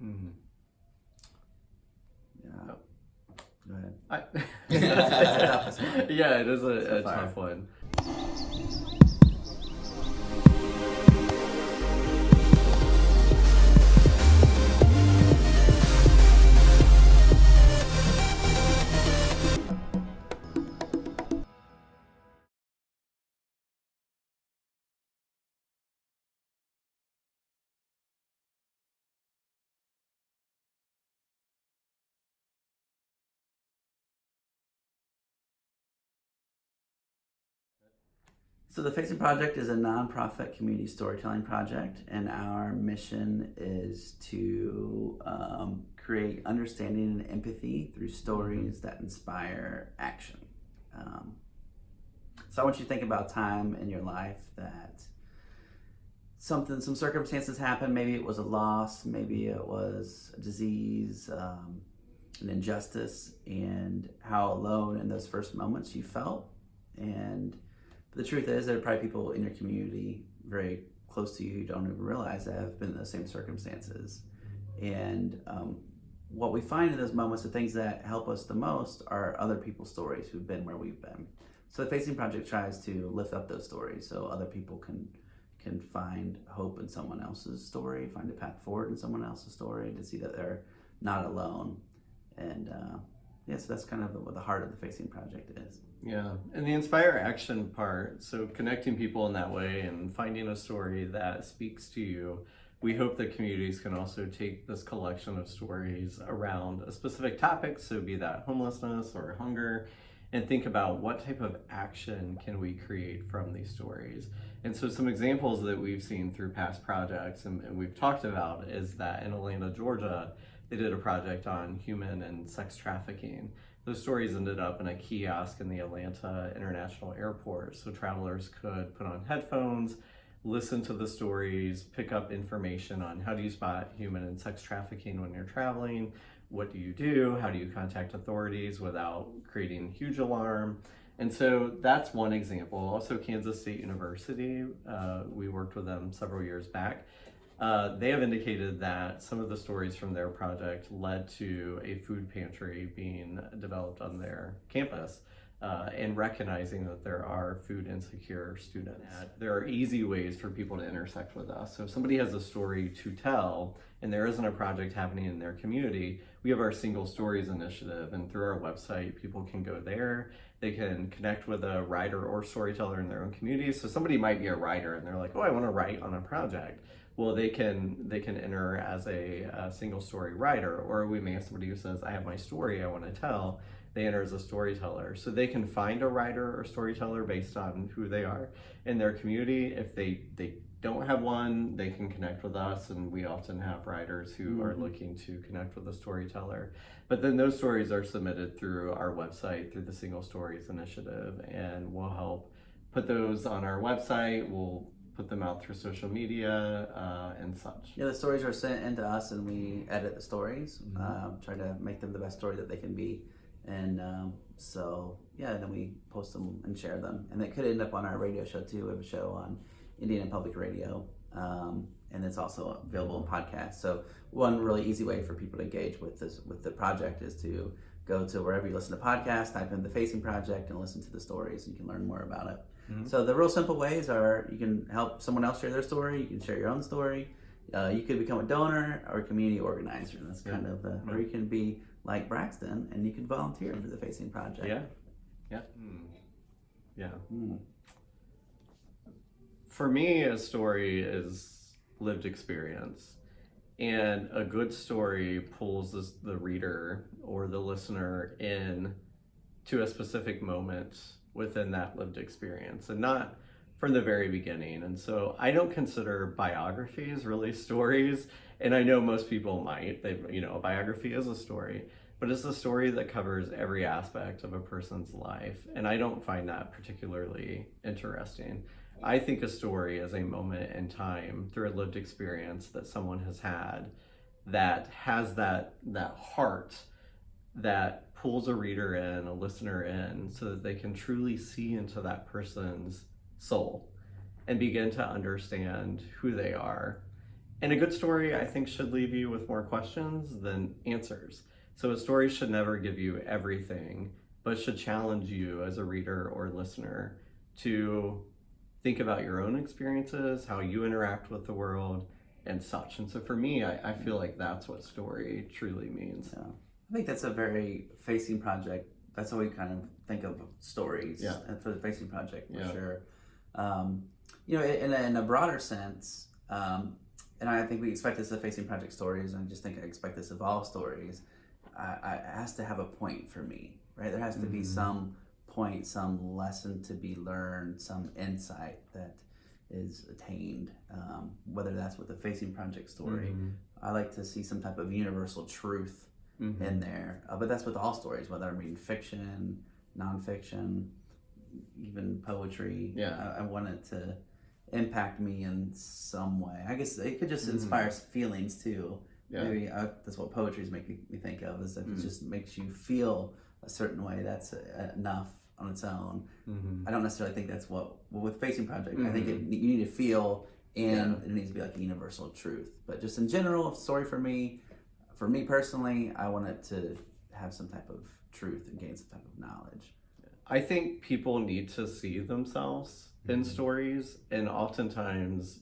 Mm. Yeah. Oh. Go ahead. It's a tough one. Yeah, it is So a far. tough one. So the Facing Project is a nonprofit community storytelling project, and our mission is to create understanding and empathy through stories that inspire action. Um, so I want you to think about time in your life that some circumstances happen. Maybe it was a loss, maybe it was a disease, an injustice, and how alone in those first moments you felt. And the truth is, there are probably people in your community very close to you who don't even realize that have been in those same circumstances. And what we find in those moments, the things that help us the most, are other people's stories who've been where we've been. So the Facing Project tries to lift up those stories so other people can find hope in someone else's story, find a path forward in someone else's story, to see that they're not alone. And yeah, so that's kind of what the heart of the Facing Project is. Yeah, and the inspire action part, so connecting people in that way and finding a story that speaks to you. We hope that communities can also take this collection of stories around a specific topic, so be that homelessness or hunger, and think about what type of action can we create from these stories. And so some examples that we've seen through past projects and we've talked about is that in Atlanta, Georgia, they did a project on human and sex trafficking. Those stories ended up in a kiosk in the Atlanta International Airport, so travelers could put on headphones, listen to the stories, pick up information on how do you spot human and sex trafficking when you're traveling, what do you do, how do you contact authorities without creating huge alarm. And so that's one example. Also, Kansas State University, we worked with them several years back. They have indicated that some of the stories from their project led to a food pantry being developed on their campus, and recognizing that there are food insecure students. There are easy ways for people to intersect with us. So if somebody has a story to tell and there isn't a project happening in their community, we have our Single Stories initiative, and through our website, people can go there. They can connect with a writer or storyteller in their own community. So somebody might be a writer and they're like, oh, I want to write on a project. Well, they can enter as a single story writer, or we may have somebody who says, I have my story I want to tell. They enter as a storyteller. So they can find a writer or storyteller based on who they are in their community. If they don't have one, they can connect with us, and we often have writers who are looking to connect with a storyteller. But then those stories are submitted through our website, through the Single Stories initiative, and we'll help put those on our website. We'll put them out through social media and such. Yeah, the stories are sent into us, and we edit the stories, try to make them the best story that they can be. And so, yeah, then we post them and share them. And it could end up on our radio show too. We have a show on Indiana Public Radio, and it's also available in podcasts. So one really easy way for people to engage with the project is to go to wherever you listen to podcasts, type in the Facing Project, and listen to the stories. And you can learn more about it. So the real simple ways are, you can help someone else share their story, you can share your own story, you could become a donor or a community organizer. That's kind of or you can be like Braxton and you can volunteer for the Facing Project. Yeah. For me, a story is lived experience, and a good story pulls the reader or the listener in to a specific moment within that lived experience, and not from the very beginning. And so I don't consider biographies really stories, and I know most people might. A biography is a story, but it's a story that covers every aspect of a person's life, and I don't find that particularly interesting. I think a story is a moment in time through a lived experience that someone has had that has that heart that pulls a reader in, a listener in, so that they can truly see into that person's soul and begin to understand who they are And a good story, I think, should leave you with more questions than answers. So a story should never give you everything, but should challenge you as a reader or listener to think about your own experiences, how you interact with the world, and such. And so for me, I feel like that's what story truly means. Yeah. I think that's a very facing project. That's how we kind of think of stories. Yeah. And for the facing project, for Yeah. sure. In a broader sense, and I think we expect this of facing project stories, and I just think I expect this of all stories. It has to have a point for me, right? There has to be some point, some lesson to be learned, some insight that is attained, whether that's with a facing project story. I like to see some type of universal truth in there, but that's with all stories, whether I'm reading fiction, nonfiction, even poetry. I want it to impact me in some way. I guess it could just inspire feelings too. Maybe that's what poetry is making me think of, is if it just makes you feel a certain way, that's enough on its own. I don't necessarily think that's what with facing project. I think you need to feel, and it needs to be like a universal truth. But just in general, story for me personally, I want it to have some type of truth and gain some type of knowledge. I think people need to see themselves in stories, and oftentimes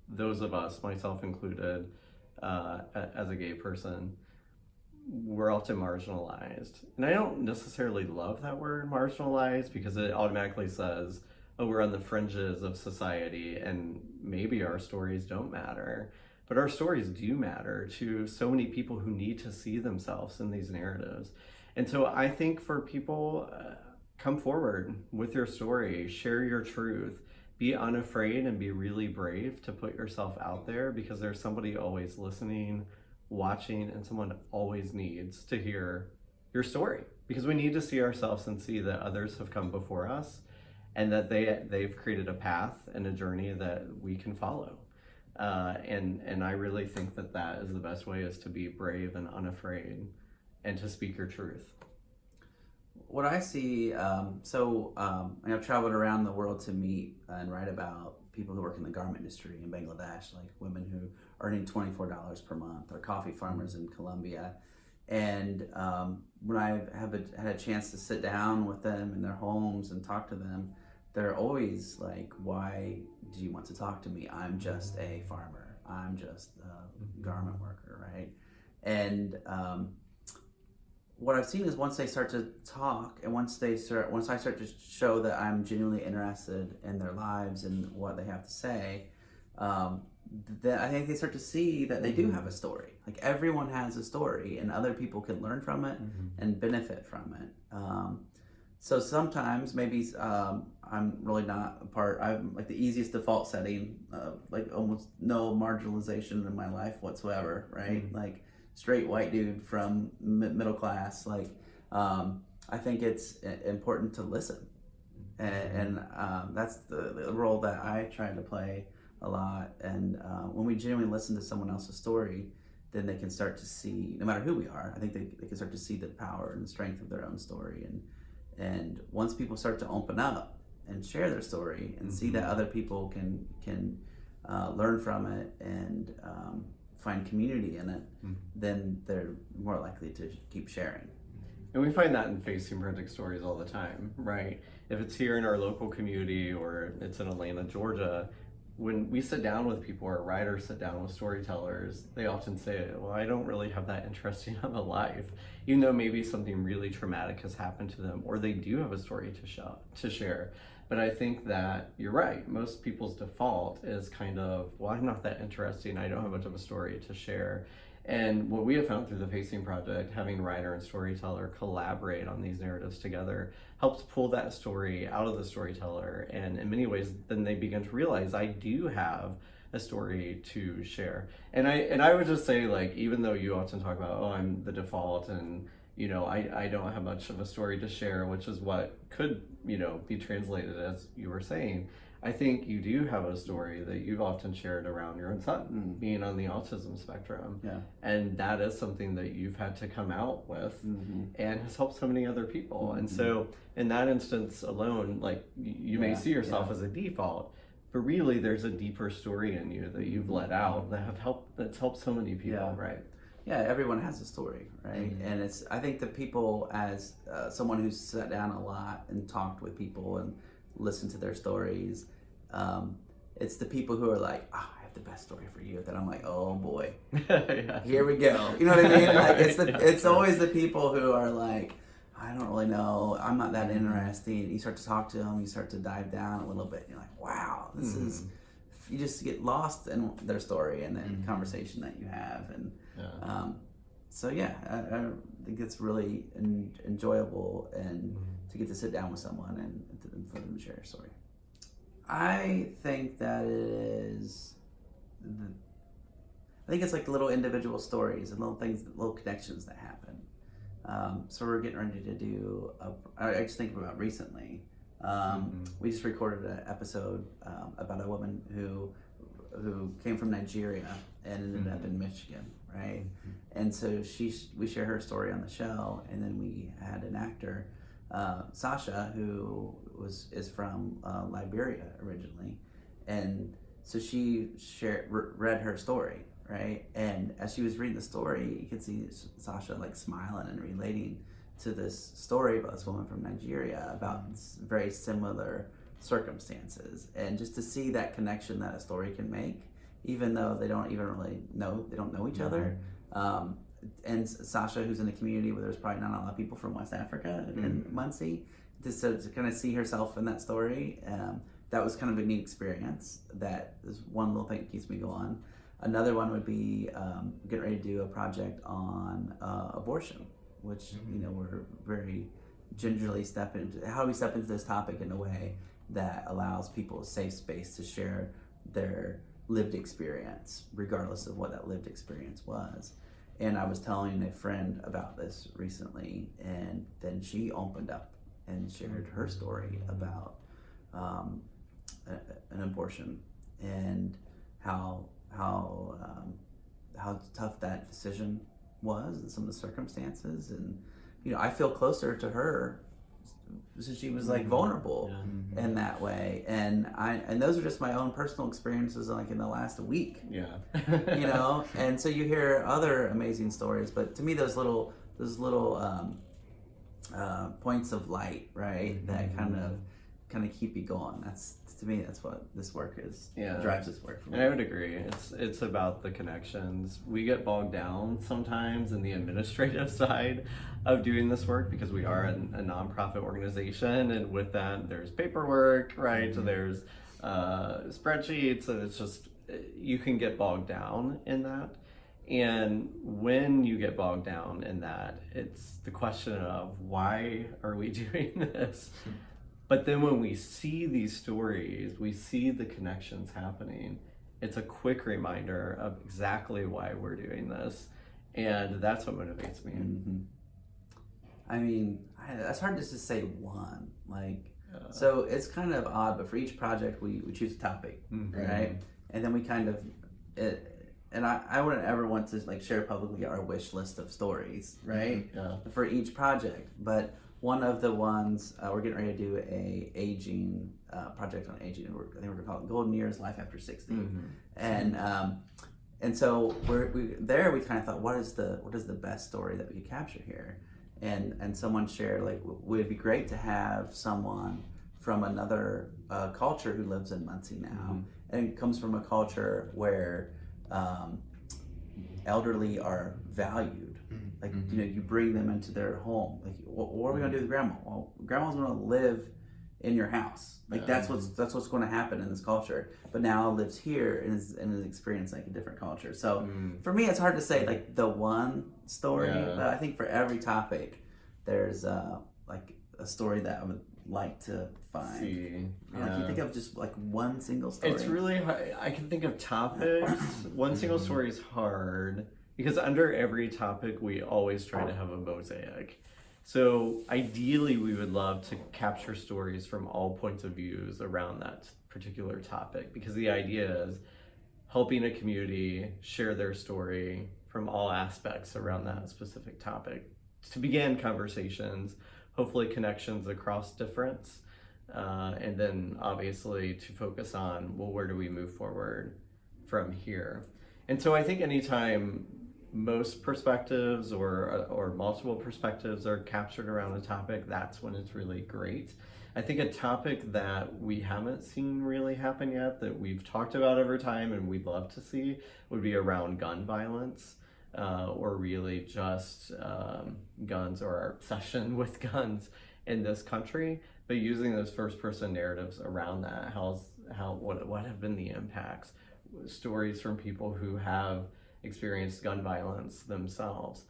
those of us, myself included, as a gay person, we're often marginalized. And I don't necessarily love that word marginalized, because it automatically says, oh, we're on the fringes of society and maybe our stories don't matter. But our stories do matter to so many people who need to see themselves in these narratives. And so I think for people, come forward with your story, share your truth, be unafraid and be really brave to put yourself out there, because there's somebody always listening, watching, and someone always needs to hear your story, because we need to see ourselves and see that others have come before us and that they've created a path and a journey that we can follow. And I really think that is the best way, is to be brave and unafraid and to speak your truth. What I see, I've traveled around the world to meet and write about people who work in the garment industry in Bangladesh, like women who are earning $24 per month, or coffee farmers in Colombia. And when I have had a chance to sit down with them in their homes and talk to them, they're always like, why do you want to talk to me? I'm just a farmer. I'm just a garment worker, right? And what I've seen is once they start to talk, and once I start to show that I'm genuinely interested in their lives and what they have to say, then I think they start to see that they do have a story. Like, everyone has a story, and other people can learn from it and benefit from it. So sometimes maybe I'm really not a part. I'm like the easiest default setting, like almost no marginalization in my life whatsoever, right? Like, straight white dude from middle class. Like, I think it's important to listen, and that's the role that I try to play a lot. And when we genuinely listen to someone else's story, then they can start to see, no matter who we are, I think they can start to see the power and the strength of their own story. And once people start to open up and share their story and see that other people can learn from it and find community in it, then they're more likely to keep sharing. And we find that in facing project stories all the time, right? If it's here in our local community or it's in Atlanta, Georgia, when we sit down with people, or writers sit down with storytellers, they often say, well, I don't really have that interesting of a life, even though maybe something really traumatic has happened to them, or they do have a story to share. But I think that you're right. Most people's default is kind of, well, I'm not that interesting. I don't have much of a story to share. And what we have found through the Facing Project, having writer and storyteller collaborate on these narratives together, helps pull that story out of the storyteller. And in many ways, then they begin to realize, I do have a story to share. And I would just say, like, even though you often talk about, oh, I'm the default, and I don't have much of a story to share, which is what could, be translated as you were saying. I think you do have a story that you've often shared around your own son being on the autism spectrum. Yeah. And that is something that you've had to come out with and has helped so many other people. And so in that instance alone, like, you may see yourself as a default, but really there's a deeper story in you that you've let out that's helped so many people. Yeah. Right. Yeah, everyone has a story, right? And I think the people, as someone who's sat down a lot and talked with people and listened to their stories, it's the people who are like, oh, I have the best story for you. That I'm like, oh boy, Yeah. here we go. You know what I mean? Like it's always the people who are like, I don't really know. I'm not that interesting. You start to talk to them, you start to dive down a little bit. And you're like, wow, this is. You just get lost in their story and the conversation that you have, and so yeah, I think it's really enjoyable and to get to sit down with someone and for them to share a story. I think that it is. I think it's like little individual stories and little things, little connections that happen. So we're getting ready to do. I just think about recently. We just recorded an episode about a woman who came from Nigeria and ended up in Michigan, right? And so we share her story on the show, and then we had an actor, Sasha, who is from Liberia originally, and so she read her story, right? And as she was reading the story, you could see Sasha like smiling and relating to this story about this woman from Nigeria about very similar circumstances, and just to see that connection that a story can make, even though they don't even really know, they don't know each other. And Sasha, who's in a community where there's probably not a lot of people from West Africa in Muncie, to kind of see herself in that story, that was kind of a neat experience. That is one little thing that keeps me going. Another one would be getting ready to do a project on abortion, which we're very gingerly step into. How do we step into this topic in a way that allows people a safe space to share their lived experience, regardless of what that lived experience was? And I was telling a friend about this recently, and then she opened up and shared her story about an abortion and how tough that decision was and some of the circumstances. And I feel closer to her since she was like vulnerable in that way, and those are just my own personal experiences like in the last week. And so you hear other amazing stories, but to me those little points of light, right, that kind of keep you going. To me, that's what this work is. Drives this work for me. And I would agree. It's about the connections. We get bogged down sometimes in the administrative side of doing this work because we are a nonprofit organization, and with that, there's paperwork, right? So there's spreadsheets, and it's just you can get bogged down in that. And when you get bogged down in that, it's the question of why are we doing this? But then when we see these stories, we see the connections happening, it's a quick reminder of exactly why we're doing this. And that's what motivates me. I mean, it's hard just to say one. So it's kind of odd, but for each project, we choose a topic, right? And then we kind of, and I wouldn't ever want to share publicly our wish list of stories, right? For each project. But one of the ones we're getting ready to do a aging project on aging. I think we're going to call it Golden Years: Life After 60. And so we kind of thought, what is the best story that we could capture here? And someone shared would it be great to have someone from another culture who lives in Muncie now and comes from a culture where elderly are valued. You bring them into their home. What are we gonna do with grandma? Well, grandma's gonna live in your house. That's what's going to happen in this culture. But now lives here and is experiencing a different culture. So for me, it's hard to say the one story. But I think for every topic, there's a story that I would like to find. Can you think of just one single story? It's really hard. I can think of topics. One single story is hard. Because under every topic, we always try to have a mosaic. So ideally, we would love to capture stories from all points of views around that particular topic. Because the idea is helping a community share their story from all aspects around that specific topic to begin conversations, hopefully connections across difference. and then obviously to focus on, well, where do we move forward from here? And so I think anytime most perspectives or multiple perspectives are captured around a topic, that's when it's really great. I think a topic that we haven't seen really happen yet, that we've talked about over time and we'd love to see, would be around gun violence, or really just guns, or our obsession with guns in this country, but using those first person narratives around that. What have been the impacts? Stories from people who have experienced gun violence themselves.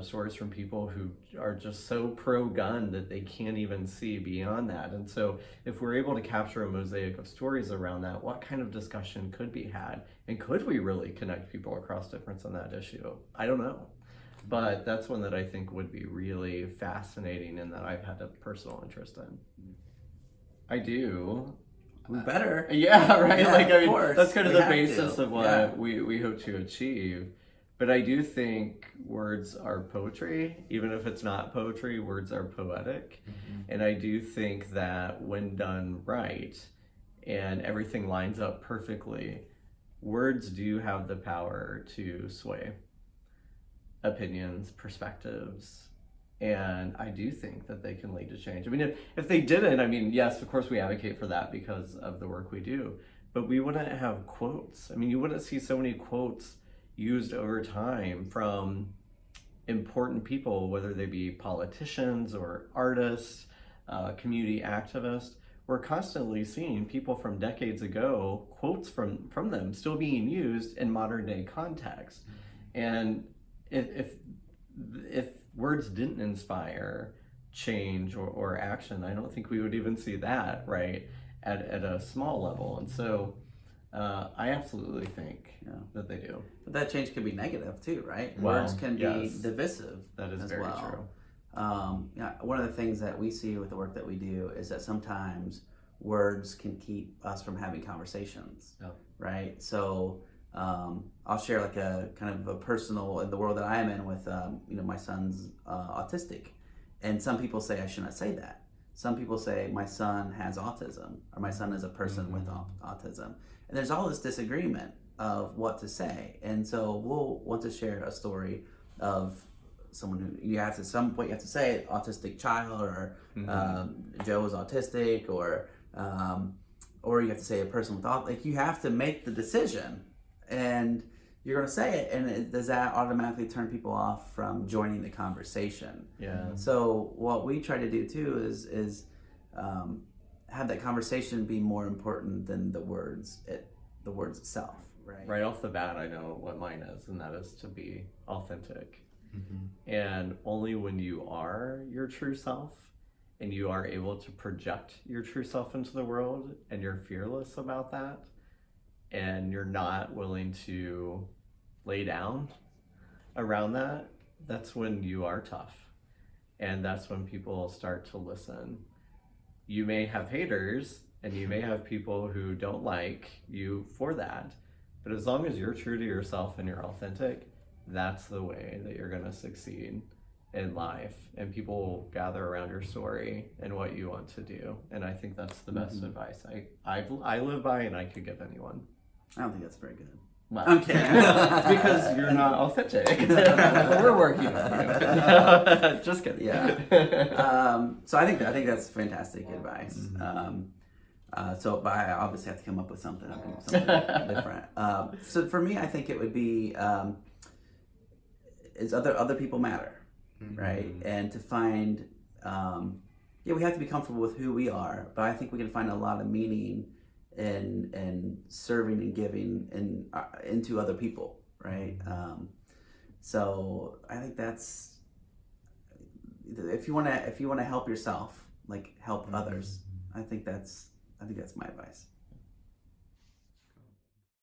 Stories from people who are just so pro-gun that they can't even see beyond that. And so if we're able to capture a mosaic of stories around that, what kind of discussion could be had? And could we really connect people across difference on that issue? I don't know. But that's one that I think would be really fascinating and that I've had a personal interest in. I do. We better. Yeah, right? Yeah, like, I mean, course. that's kind of We the have basis to. of what we hope to achieve. But I do think words are poetry. Even if it's not poetry, words are poetic. And I do think that when done right and everything lines up perfectly, words do have the power to sway opinions, perspectives. And I do think that they can lead to change. I mean, if they didn't, I mean, yes, of course we advocate for that because of the work we do, but we wouldn't have quotes. I mean, you wouldn't see so many quotes used over time from important people, whether they be politicians or artists, community activists. We're constantly seeing people from decades ago, quotes from them still being used in modern day context. And if words didn't inspire change or action, I don't think we would even see that, right, at a small level. And so I absolutely think that they do. But that change can be negative too, right? Well, Words can be divisive. That is as very well. true. One of the things that we see with the work that we do is that sometimes words can keep us from having conversations, right? So I'll share like a kind of a personal, in the world that I am in with, my son's autistic. And some people say I shouldn't say that. Some people say my son has autism, or my son is a person with autism. And there's all this disagreement of what to say. And so we'll want to share a story of someone who you have to, some point you have to say autistic child, or Joe is autistic, or you have to say a person with autism. Like, you have to make the decision, and you're going to say it, and does that automatically turn people off from joining the conversation? Yeah. So what we try to do too is have that conversation be more important than the words itself, right? Right off the bat, I know what mine is, and that is to be authentic. And only when you are your true self and you are able to project your true self into the world, and you're fearless about that, and you're not willing to lay down around that, that's when you are tough. And that's when people start to listen. You may have haters, and you may have people who don't like you for that, but as long as you're true to yourself and you're authentic, that's the way that you're going to succeed in life, and people will gather around your story and what you want to do. And I think that's the best advice I live by, and I could give anyone. I don't think that's very good. Well, I'm kidding. it's because you're not authentic. We're working on you. Just kidding. Yeah. So I think that's fantastic advice. But I obviously have to come up with something. I'll come up with something different. So for me, I think it would be is other people matter, right? And to find, we have to be comfortable with who we are, but I think we can find a lot of meaning in serving and giving into other people, right? So I think that's, if you want to help yourself, like help others. I think that's my advice.